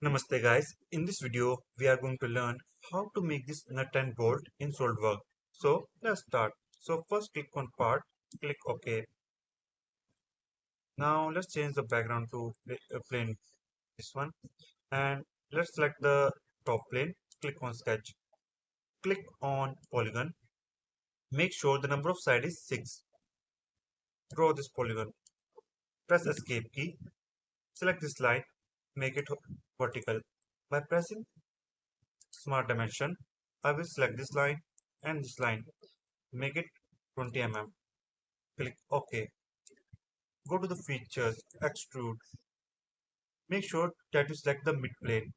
Namaste guys, in this video we are going to learn how to make this nut and bolt in Solidworks. So let's start. So first click on part, click OK. Now let's change the background to plain this one and let's select the top plane, click on sketch, click on polygon, make sure the number of side is 6. Draw this polygon, press escape key, select this line, make it vertical. By pressing smart dimension, I will select this line and this line. Make it 20 mm. Click OK. Go to the features, extrude. Make sure that you select the mid plane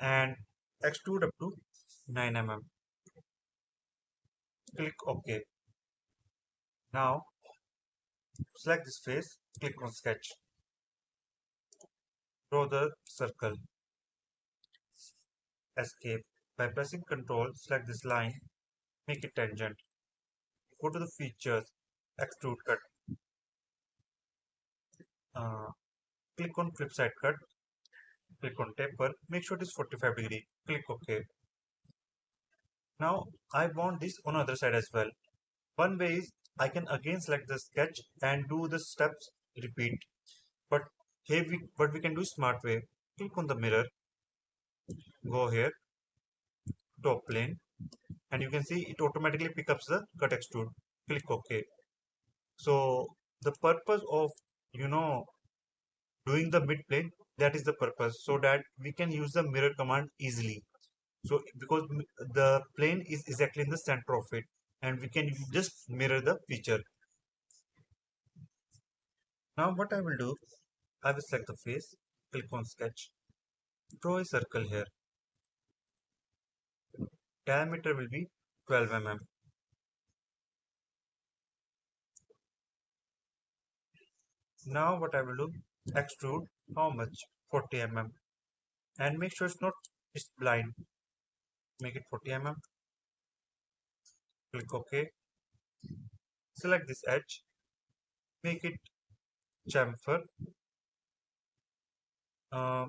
and extrude up to 9 mm. Click OK. Now select this face, click on sketch. Draw the circle. Escape. By pressing Ctrl, select this line, make it tangent. Go to the features, extrude cut. Uh, Click on flip side cut. Click on taper. Make sure it is 45 degree. Click OK. Now I want this on the other side as well. One way is I can again select the sketch and do the steps repeat. But what we can do smart way. Click on the mirror, go here, top plane, and you can see it automatically picks up the cut extrude. Click OK. So the purpose of doing the mid plane, that is the purpose, so that we can use the mirror command easily. So because the plane is exactly in the center of it, and we can just mirror the feature. Now what I will do, I will select the face, click on sketch, draw a circle here. Diameter will be 12 mm. Now what I will do, extrude how much? 40 mm. And make sure it's blind. Make it 40 mm. Click OK. Select this edge. Make it chamfer.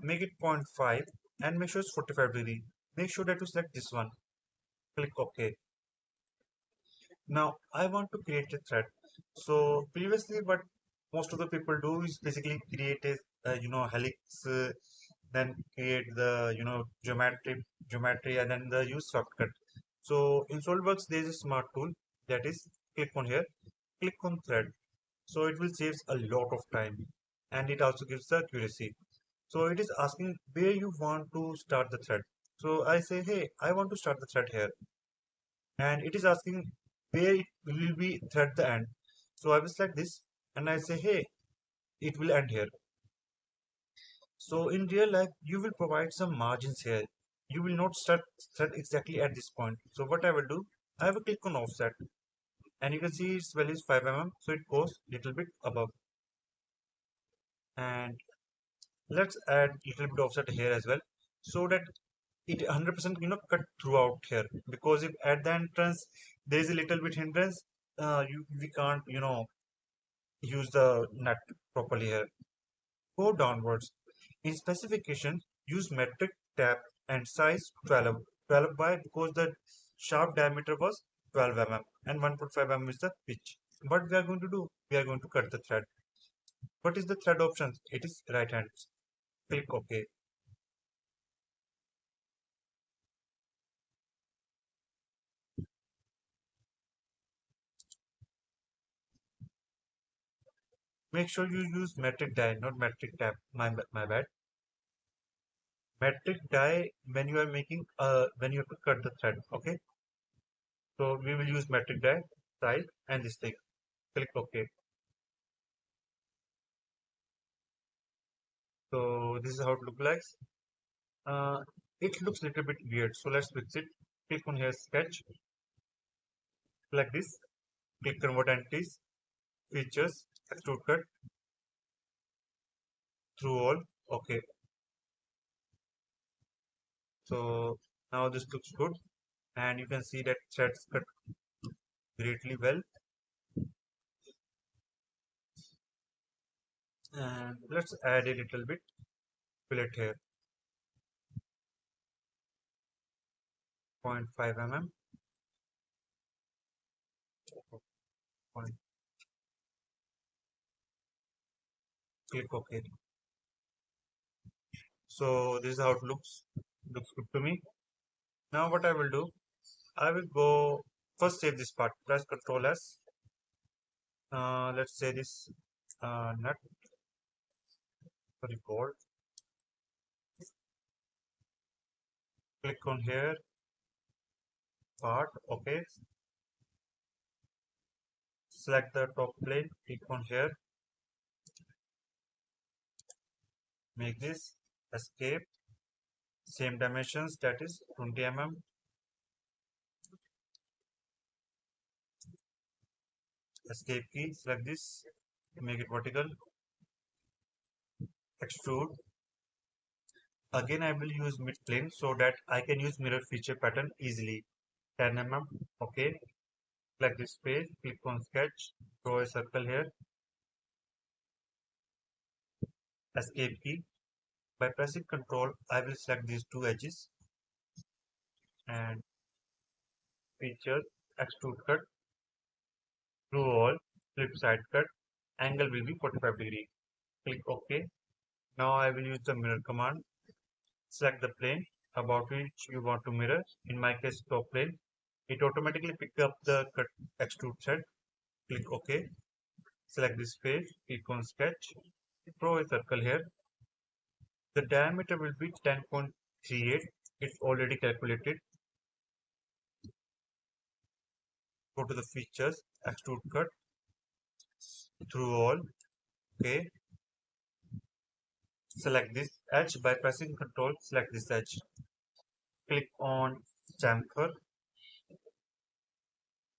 Make it 0.5 and make sure it's 45 degree. Make sure that you select this one. Click OK. Now I want to create a thread. So previously what most of the people do is basically create a helix, then create the geometry and then the use shortcut. So in SolidWorks there is a smart tool, that is click on here, click on thread. So it will save a lot of time and it also gives the accuracy. So it is asking where you want to start the thread. So I say, hey, I want to start the thread here, and it is asking where it will be thread the end. So I will select this and I say, hey, it will end here. So in real life you will provide some margins here. You will not start thread exactly at this point. So what I will do, I will click on offset and you can see its value is 5 mm, so it goes little bit above. And let's add little bit offset here as well, so that it 100% cut throughout here, because if at the entrance there is a little bit hindrance, we can't use the nut properly here. Go downwards. In specification, use metric tab and size 12 by, because the shaft diameter was 12 mm and 1.5 mm is the pitch. What we are going to do, we are going to cut the thread. What is the thread option? It is right hand. Click OK. Make sure you use metric die, not metric tab. My bad. Metric die when you are making when you have to cut the thread. Okay. So we will use metric die, size, and this thing. Click OK. So this is how it looks like. It looks a little bit weird. So let's fix it. Click on here, sketch. Like this. Click convert entities, features, extrude cut, through all. Okay. So now this looks good, and you can see that threads cut greatly well. And let's add a little bit fillet here. 0.5 mm. Point, click OK. So this is how it looks. Looks good to me. Now what I will do, I will go first save this part. Press Ctrl S. Let's say this nut record. Click on here, part. Okay. Select the top plane. Click on here. Make this escape. Same dimensions, that is 20 mm. Escape key. Select this. Make it vertical. Extrude. Again, I will use mid plane so that I can use mirror feature pattern easily. 10 mm. Okay. Select this page. Click on sketch. Draw a circle here. Escape key. By pressing Ctrl, I will select these two edges and features, extrude cut, through all, flip side cut, angle will be 45 degree. Click OK. Now I will use the mirror command. Select the plane about which you want to mirror. In my case, top plane. It automatically picks up the cut extrude thread. Click OK. Select this page. Click on sketch. Draw a circle here. The diameter will be 10.38. It's already calculated. Go to the features, extrude cut, through all. Okay. Select this edge by pressing Ctrl. Select this edge. Click on chamfer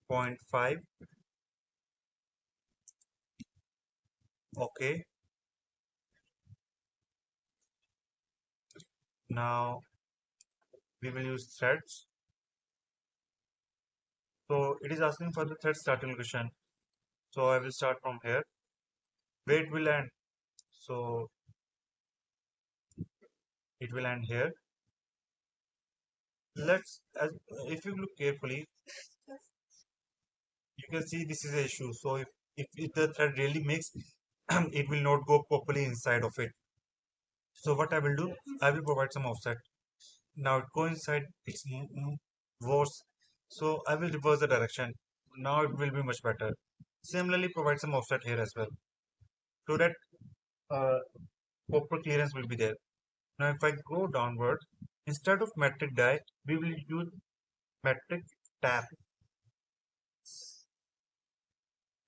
0.5. Okay. Now we will use threads. So it is asking for the thread starting location. So I will start from here. Where it will end. So it will end here. Let's, as if you look carefully, you can see this is the issue. So if the thread really makes, it will not go properly inside of it. So what I will do, I will provide some offset. Now it go inside, it's worse. So I will reverse the direction. Now it will be much better. Similarly, provide some offset here as well, so that uh, proper clearance will be there. Now if I go downward, instead of metric die, we will use metric tap.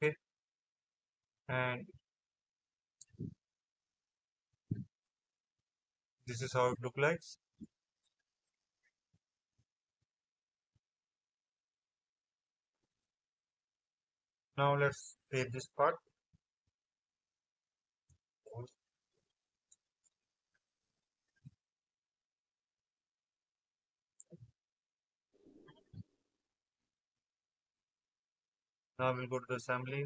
Okay, and this is how it look like. Now let's save this part. Now we'll go to the assembly.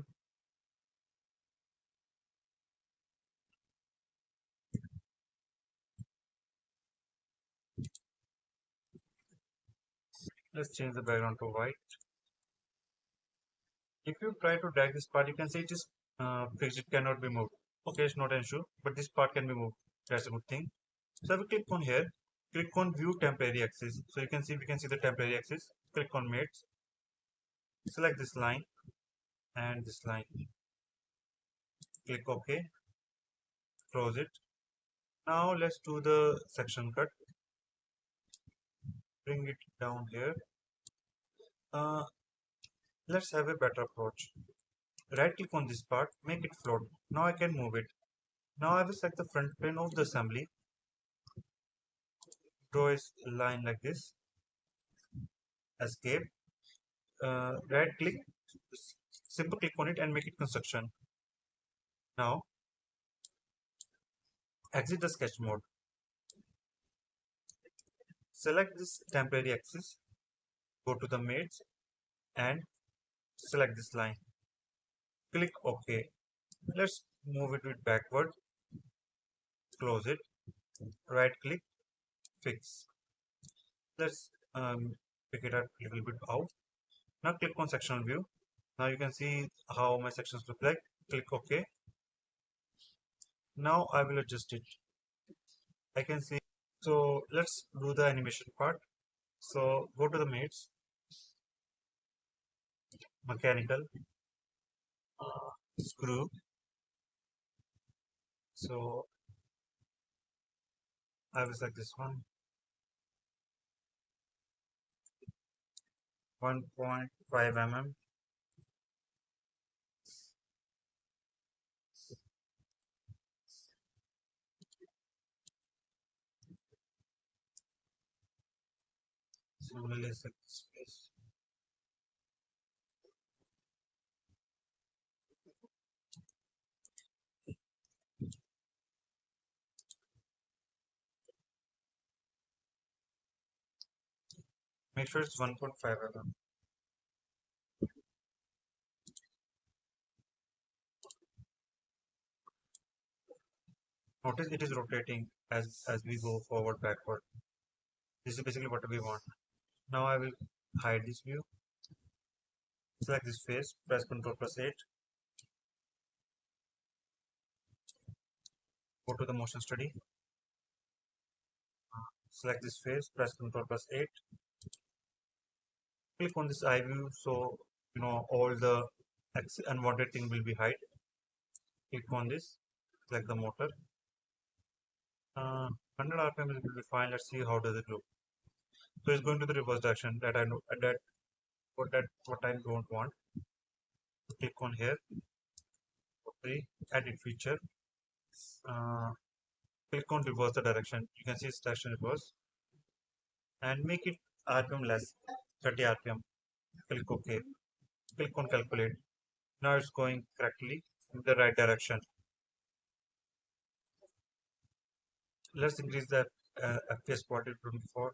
Let's change the background to white. If you try to drag this part, you can see it is fixed, it cannot be moved. Okay, it's not an issue, but this part can be moved. That's a good thing. So I will click on here, click on view temporary axis. So you can see, we can see the temporary axis. Click on mates, select this line and this line. Click OK, close it. Now let's do the section cut. Bring it down here. Uh, let's have a better approach. Right click on this part, make it float. Now I can move it. Now I will select the front plane of the assembly. Draw a line like this. Escape. Right click, simple click on it and make it construction. Now exit the sketch mode. Select this temporary axis, go to the mates and select this line. Click OK. Let's move it with backward. Close it. Right click, fix. Let's take it a little bit out. Now click on sectional view. Now you can see how my sections look like. Click OK. Now I will adjust it. I can see. So let's do the animation part. So go to the mates, mechanical, screw. So I will select this one, 1.5 mm. Similarly select this place. Make sure it's 1.5 mm. Notice it is rotating as we go forward backward. This is basically what we want. Now I will hide this view. Select this face, press Ctrl plus 8. Go to the motion study. Select this face, press Ctrl plus 8. Click on this eye view so you know all the unwanted thing will be hide. Click on this, select the motor. 100 RPM will be fine. Let's see how does it look. So it's going to the reverse direction that I know what I don't want. Click on here, okay, edit feature. Uh, Click on reverse the direction. You can see it's direction reverse and make it RPM less, 30 RPM. Click OK. Click on calculate. Now it's going correctly in the right direction. Let's increase the FPS quality to 24.